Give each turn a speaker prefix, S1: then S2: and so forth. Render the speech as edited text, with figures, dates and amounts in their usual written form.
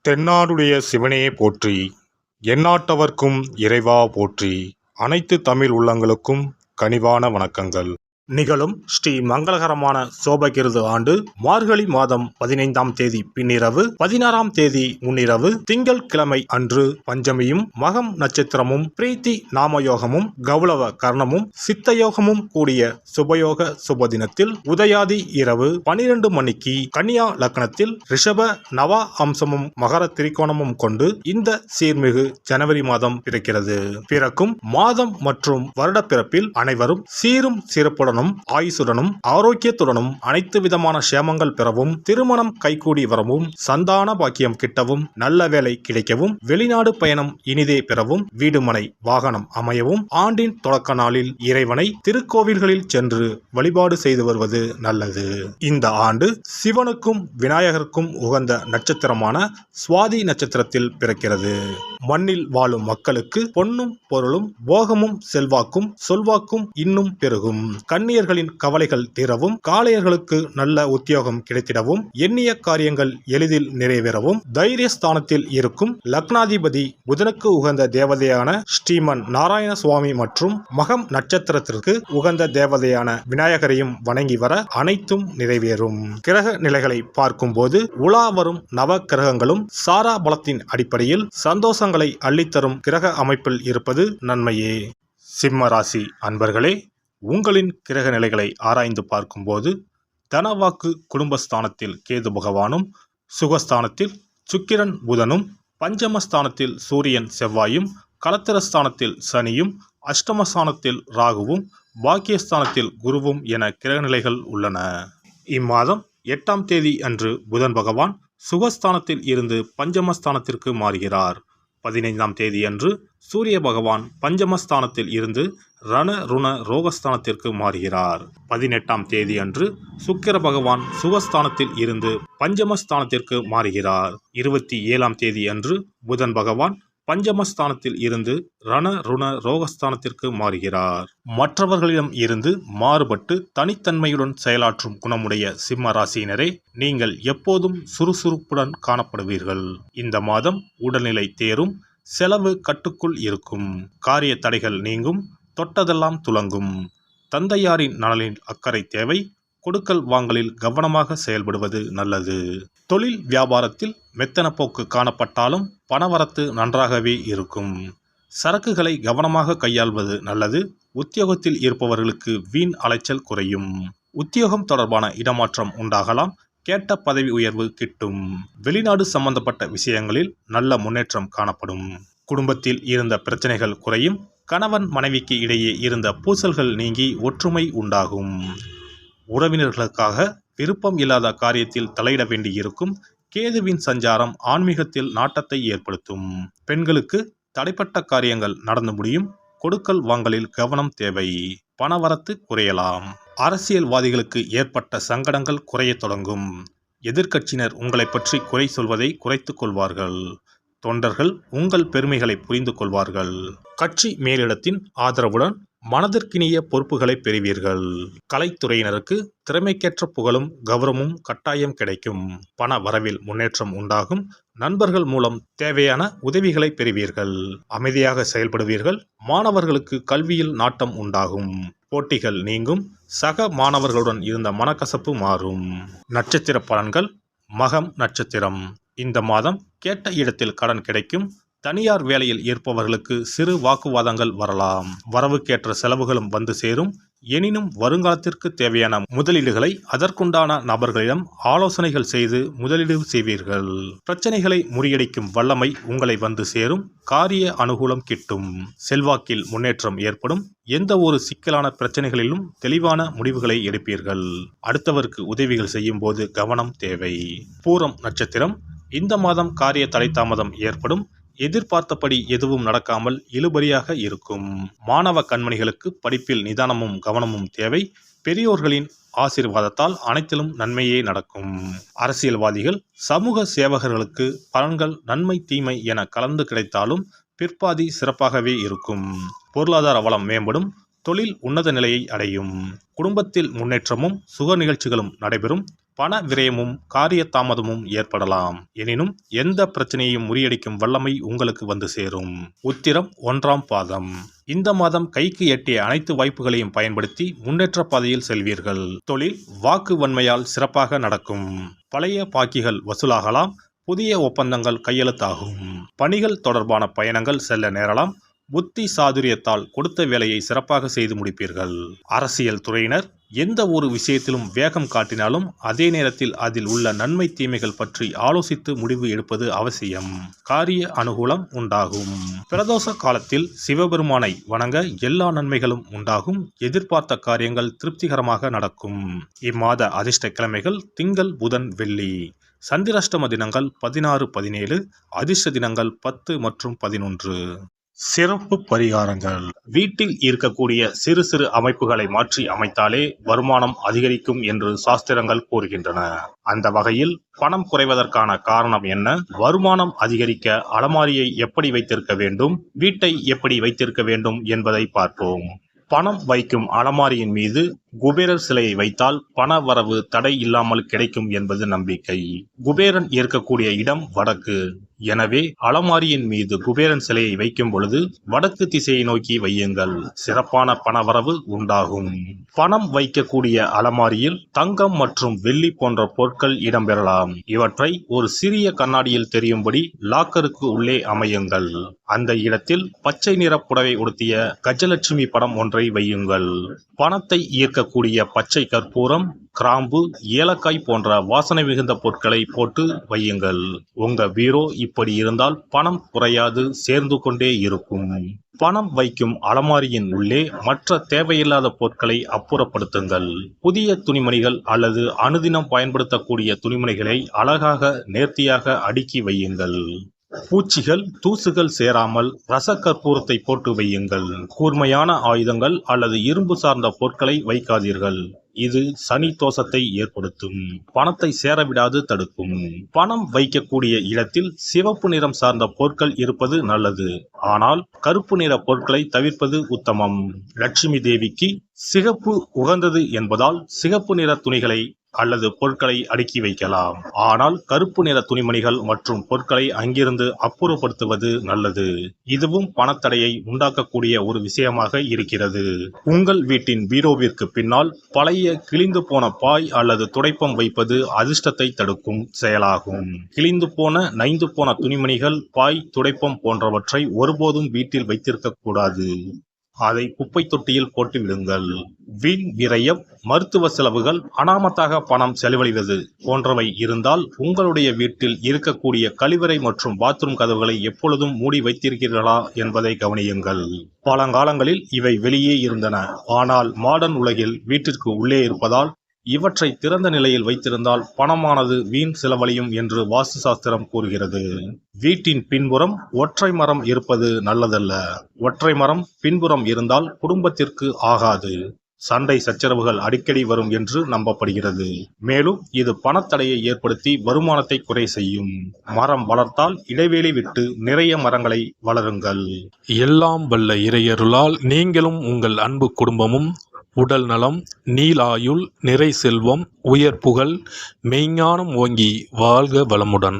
S1: தென்னாடுடைய சிவனே போற்றி, எந்நாட்டவர்க்கும் இறைவா போற்றி. அனைத்து தமிழ் உள்ளங்களுக்கும் கனிவான வணக்கங்கள். நிகழும் ஸ்ரீ மங்களகரமான சோபகிருது ஆண்டு மார்கழி மாதம் 15ஆம் தேதி பின்னிரவு 16ஆம் தேதி முன்னிரவு திங்கள் கிழமை அன்று பஞ்சமியும் மகம் நட்சத்திரமும் பிரீத்தி நாமயோகமும் கௌளவ கர்ணமும் சித்தயோகமும் கூடிய சுபயோக சுபதினத்தில் உதயாதி இரவு 12 மணிக்கு கன்னியா லக்னத்தில் ரிஷப நவா அம்சமும் மகர திரிகோணமும் கொண்டு இந்த சீர்மிகு ஜனவரி மாதம் பிறக்கிறது. பிறக்கும் மாதம் மற்றும் வருட பிறப்பில் அனைவரும் சீரும் சிறப்புடன் ஆயுசுடனும் ஆரோக்கியத்துடனும் அனைத்து விதமான சேமங்கள் பெறவும், திருமணம் கைகூடி வரவும், சந்தான பாக்கியம் கிட்டவும், நல்ல வேலை கிடைக்கவும், வெளிநாடு பயணம் இனிதே பெறவும், வீடுமனை வாகனம் அமையவும், ஆண்டின் தொடக்க நாளில் இறைவனை திருக்கோவில்களில் சென்று வழிபாடு செய்து வருவது நல்லது. இந்த ஆண்டு சிவனுக்கும் விநாயகருக்கும் உகந்த நட்சத்திரமான சுவாதி நட்சத்திரத்தில் பிறக்கிறது. மண்ணில் வாழும் மக்களுக்கு பொன்னும் பொருளும் போகமும் செல்வாக்கும் சொல்வாக்கும் இன்னும் பெருகும். கன்னியர்களின் கவலைகள் தீரவும், காளையர்களுக்கு நல்ல உத்தியோகம் கிடைத்திடவும், எண்ணிய காரியங்கள் எளிதில் நிறைவேறவும், தைரியஸ்தானத்தில் இருக்கும் லக்னாதிபதி புதனுக்கு உகந்த தேவதையான ஸ்ரீமன் நாராயண சுவாமி மற்றும் மகம் நட்சத்திரத்திற்கு உகந்த தேவதையான விநாயகரையும் வணங்கி வர அனைத்தும் நிறைவேறும். கிரக நிலைகளை பார்க்கும் போது உலா வரும் நவ கிரகங்களும் சாரா பலத்தின் அடிப்படையில் சந்தோஷங்களை அள்ளித்தரும் கிரக அமைப்பில் இருப்பது நன்மையே. சிம்ம ராசி அன்பர்களே, உங்களின் கிரக நிலைகளை ஆராய்ந்து பார்க்கும்போது தனவாக்கு குடும்பஸ்தானத்தில் கேது பகவானும், சுகஸ்தானத்தில் சுக்கிரன் புதனும், பஞ்சமஸ்தானத்தில் சூரியன் செவ்வாயும், களத்திரஸ்தானத்தில் சனியும், அஷ்டமஸ்தானத்தில் ராகுவும், பாக்கியஸ்தானத்தில் குருவும் என கிரகநிலைகள் உள்ளன. இம்மாதம் 8ஆம் தேதி அன்று புதன் பகவான் சுகஸ்தானத்தில் இருந்து பஞ்சமஸ்தானத்திற்கு மாறுகிறார். 15ஆம் தேதி அன்று சூரிய பகவான் பஞ்சமஸ்தானத்தில் இருந்து ரண ருண ரோகஸ்தானத்திற்கு மாறுகிறார். 18ஆம் தேதி அன்று சுக்கிர பகவான் சுகஸ்தானத்தில் இருந்து பஞ்சமஸ்தானத்திற்கு மாறுகிறார். 27ஆம் தேதி அன்று புதன் பகவான் பஞ்சமஸ்தானத்தில் இருந்து ரண ருண ரோகஸ்தானத்திற்கு மாறுகிறார். மற்றவர்களிடம் இருந்து மாறுபட்டு தனித்தன்மையுடன் செயலாற்றும் குணமுடைய சிம்ம ராசியினரே, நீங்கள் எப்போதும் சுறுசுறுப்புடன் காணப்படுவீர்கள். இந்த மாதம் உடல்நிலை தேரும், செலவு கட்டுக்குள் இருக்கும், காரிய தடைகள் நீங்கும், தொட்டதெல்லாம் துலங்கும். தந்தையாரின் நலனில் அக்கறை தேவை. கொடுக்கல் வாங்கலில் கவனமாக செயல்படுவது நல்லது. தொழில் வியாபாரத்தில் மெத்தன போக்கு காணப்பட்டாலும் பணவரத்து நன்றாகவே இருக்கும். சரக்குகளை கவனமாக கையாள்வது நல்லது. உத்தியோகத்தில் இருப்பவர்களுக்கு வீண் அலைச்சல் குறையும். உத்தியோகம் தொடர்பான இடமாற்றம் உண்டாகலாம். கேட்ட பதவி உயர்வு கிட்டும். வெளிநாடு சம்பந்தப்பட்ட விஷயங்களில் நல்ல முன்னேற்றம் காணப்படும். குடும்பத்தில் இருந்த பிரச்சனைகள் குறையும். கணவன் மனைவிக்கு இடையே இருந்த பூசல்கள் நீங்கி ஒற்றுமை உண்டாகும். உறவினர்களுக்காக விருப்பம் இல்லாத காரியத்தில் தலையிட வேண்டியிருக்கும். கேதுவின் சஞ்சாரம் ஆன்மீகத்தில் நாட்டத்தை ஏற்படுத்தும். பெண்களுக்கு தடைப்பட்ட காரியங்கள் நடந்து முடியும். கொடுக்கல் வாங்கலில் கவனம் தேவை. பணவரத்து குறையலாம். அரசியல்வாதிகளுக்கு ஏற்பட்ட சங்கடங்கள் குறைய தொடங்கும். எதிர்க்கட்சியினர் உங்களை பற்றி குறை சொல்வதை குறைத்துக் கொள்வார்கள். தொண்டர்கள் உங்கள் பெருமைகளை புரிந்து கொள்வார்கள். கட்சி மேலிடத்தின் ஆதரவுடன் மனதிற்கினிய பொறுப்புகளை பெறுவீர்கள். கலைத்துறையினருக்கு திறமைக்கேற்ற புகழும் கௌரவமும் கட்டாயம் கிடைக்கும். பண வரவில் முன்னேற்றம் உண்டாகும். நண்பர்கள் மூலம் தேவையான உதவிகளை பெறுவீர்கள். அமைதியாக செயல்படுவீர்கள். மாணவர்களுக்கு கல்வியில் நாட்டம் உண்டாகும். போட்டிகள் நீங்கும். சக மாணவர்களுடன் இருந்த மனக்கசப்பு மாறும். நட்சத்திர பலன்கள். மகம் நட்சத்திரம். இந்த மாதம் கேட்ட இடத்தில் கடன் கிடைக்கும். தனியார் வேலையில் இருப்பவர்களுக்கு சிறு வாக்குவாதங்கள் வரலாம். வரவுக்கேற்ற செலவுகளும் வந்து சேரும். எனினும் வருங்காலத்திற்கு தேவையான முதலீடுகளை அதற்குண்டான நபர்களிடம் ஆலோசனைகள் செய்து முதலீடு செய்வீர்கள். பிரச்சனைகளை முறியடிக்கும் வல்லமை உங்களை வந்து சேரும். காரிய அனுகூலம் கிட்டும். செல்வாக்கில் முன்னேற்றம் ஏற்படும். எந்த ஒரு சிக்கலான பிரச்சனைகளிலும் தெளிவான முடிவுகளை எடுப்பீர்கள். அடுத்தவருக்கு உதவிகள் செய்யும் போது கவனம் தேவை. பூரம் நட்சத்திரம். இந்த மாதம் காரிய தடை தாமதம் ஏற்படும். எதிர்பார்த்தபடி எதுவும் நடக்காமல் இழுபறியாக இருக்கும். மாணவ கண்மணிகளுக்கு படிப்பில் நிதானமும் கவனமும் தேவை. பெரியோர்களின் ஆசீர்வாதத்தால் அனைத்திலும் நன்மையே நடக்கும். அரசியல்வாதிகள் சமூக சேவகர்களுக்கு பலன்கள் நன்மை தீமை என கலந்து கிடைத்தாலும் பிற்பாதி சிறப்பாகவே இருக்கும். பொருளாதார வளம் மேம்படும். தொழில் உன்னத நிலையை அடையும். குடும்பத்தில் முன்னேற்றமும் சுக நிகழ்ச்சிகளும் நடைபெறும். பண விரயமும் காரிய தாமதமும் ஏற்படலாம். எனினும் எந்த பிரச்சனையையும் முறியடிக்கும் வல்லமை உங்களுக்கு வந்து சேரும். உத்திரம் 1ஆம் பாதம். இந்த மாதம் கைக்கு எட்டிய அனைத்து வாய்ப்புகளையும் பயன்படுத்தி முன்னேற்ற பாதையில் செல்வீர்கள். தொழில் வாக்கு வன்மையால் சிறப்பாக நடக்கும். பழைய பாக்கிகள் வசூலாகலாம். புதிய ஒப்பந்தங்கள் கையெழுத்தாகும். பணிகள் தொடர்பான பயணங்கள் செல்ல நேரலாம். புத்தி சாதுரியத்தால் கொடுத்த வேலையை சிறப்பாக செய்து முடிப்பீர்கள். அரசியல் துறையினர் எந்த ஒரு விஷயத்திலும் வேகம் காட்டினாலும் அதே நேரத்தில் அதில் உள்ள நன்மை தீமைகள் பற்றி ஆலோசித்து முடிவு எடுப்பது அவசியம். காரிய அனுகூலம் உண்டாகும். பிரதோஷ காலத்தில் சிவபெருமானை வணங்க எல்லா நன்மைகளும் உண்டாகும். எதிர்பார்த்த காரியங்கள் திருப்திகரமாக நடக்கும். இம்மாத அதிர்ஷ்ட கிழமைகள் திங்கள், புதன், வெள்ளி. சந்திராஷ்டம தினங்கள் 16, 17. அதிர்ஷ்ட தினங்கள் 10 மற்றும் 11. சிறப்பு பரிகாரங்கள். வீட்டில் இருக்கக்கூடிய சிறு சிறு அமைப்புகளை மாற்றி அமைத்தாலே வருமானம் அதிகரிக்கும் என்று சாஸ்திரங்கள் கூறுகின்றன. அந்த வகையில் பணம் குறைவதற்கான காரணம் என்ன? வருமானம் அதிகரிக்க அலமாரியை எப்படி வைத்திருக்க வேண்டும்? வீட்டை எப்படி வைத்திருக்க வேண்டும் என்பதை பார்ப்போம். பணம் வைக்கும் அலமாரியின் மீது குபேரர் சிலையை வைத்தால் பண வரவு தடை இல்லாமல் கிடைக்கும் என்பது நம்பிக்கை. குபேரன் இருக்கக்கூடிய இடம் வடக்கு. எனவே அலமாரியின் மீது குபேரன் சிலையை வைக்கும் பொழுது வடக்கு திசையை நோக்கி வையுங்கள். சிறப்பான பணவரவு உண்டாகும். பணம் வைக்கக்கூடிய அலமாரியில் தங்கம் மற்றும் வெள்ளி போன்ற பொருட்கள் இடம்பெறலாம். இவற்றை ஒரு சிறிய கண்ணாடியில் தெரியும்படி லாக்கருக்கு உள்ளே அமையுங்கள். அந்த இடத்தில் பச்சை நிற புடவை உடுத்திய கஜலட்சுமி படம் ஒன்றை வையுங்கள். பணத்தை ஈர்க்கக்கூடிய பச்சை கற்பூரம், கிராம்பு, ஏலக்காய் போன்ற வாசனை மிகுந்த பொருட்களை போட்டு வையுங்கள். உங்க பீரோ இப்படி இருந்தால் பணம் குறையாது, சேர்ந்து கொண்டே இருக்கும். பணம் வைக்கும் அலமாரியின் உள்ளே மற்ற தேவையில்லாத பொருட்களை அப்புறப்படுத்துங்கள். புதிய துணிமணிகள் அல்லது அனுதினம் பயன்படுத்தக்கூடிய துணிமணிகளை அழகாக நேர்த்தியாக அடுக்கி வையுங்கள். பூச்சிகள், தூசுகள் சேராமல் ரசக்கற்பூரத்தை போட்டு வையுங்கள். கூர்மையான ஆயுதங்கள் அல்லது இரும்பு சார்ந்த பொருட்களை வைக்காதீர்கள். இது சனி தோஷத்தை ஏற்படுத்தும். பணத்தை சேரவிடாது தடுக்கும். பணம் வைக்கக்கூடிய இடத்தில் சிவப்பு நிறம் சார்ந்த பொருட்கள் இருப்பது நல்லது. ஆனால் கருப்பு நிற பொருட்களை தவிர்ப்பது உத்தமம். லட்சுமி தேவிக்கு சிகப்பு உகந்தது என்பதால் சிகப்பு நிற துணிகளை அல்லது பொருட்களை அடுக்கி வைக்கலாம். ஆனால் கருப்பு நிற துணிமணிகள் மற்றும் பொருட்களை அங்கிருந்து அப்புறப்படுத்துவது நல்லது. இதுவும் பணத்தடையை உண்டாக்கக்கூடிய ஒரு விஷயமாக இருக்கிறது. உங்கள் வீட்டின் பீரோவிற்கு பின்னால் பழைய கிழிந்து போன பாய் அல்லது துடைப்பம் வைப்பது அதிர்ஷ்டத்தை தடுக்கும் செயலாகும். கிழிந்து போன, நைந்து போன துணிமணிகள், பாய், துடைப்பம் போன்றவற்றை ஒருபோதும் வீட்டில் வைத்திருக்க கூடாது. அதை குப்பை தொட்டியில் போட்டு விடுங்கள். வீண் விரயம், மருத்துவ செலவுகள், அனாமத்தாக பணம் செலவழிவது போன்றவை இருந்தால் உங்களுடைய வீட்டில் இருக்கக்கூடிய கழிவறை மற்றும் பாத்ரூம் கதவுகளை எப்பொழுதும் மூடி வைத்திருக்கிறீர்களா என்பதை கவனியுங்கள். பழங்காலங்களில் இவை வெளியே இருந்தன. ஆனால் மாடர்ன் உலகில் வீட்டிற்கு உள்ளே இருப்பதால் இவற்றை திறந்த நிலையில் வைத்திருந்தால் பணமானது வீண் செலவழியும் என்று வாஸ்து சாஸ்திரம் கூறுகிறது. வீட்டின் பின்புறம் ஒற்றை மரம் இருப்பது நல்லதல்ல. ஒற்றை மரம் பின்புறம் இருந்தால் குடும்பத்திற்கு ஆகாது. சண்டை சச்சரவுகள் அடிக்கடி வரும் என்று நம்பப்படுகிறது. மேலும் இது பணத்தடையை ஏற்படுத்தி வருமானத்தை குறை செய்யும். மரம் வளர்த்தால் இடைவெளி விட்டு நிறைய மரங்களை வளருங்கள்.
S2: எல்லாம் வல்ல இறையருளால் நீங்களும் உங்கள் அன்பு குடும்பமும் உடல் நலம், நீலாயுள், நிறை செல்வம், உயர் புகழ், மெய்ஞானம் ஓங்கி வாழ்க வளமுடன்.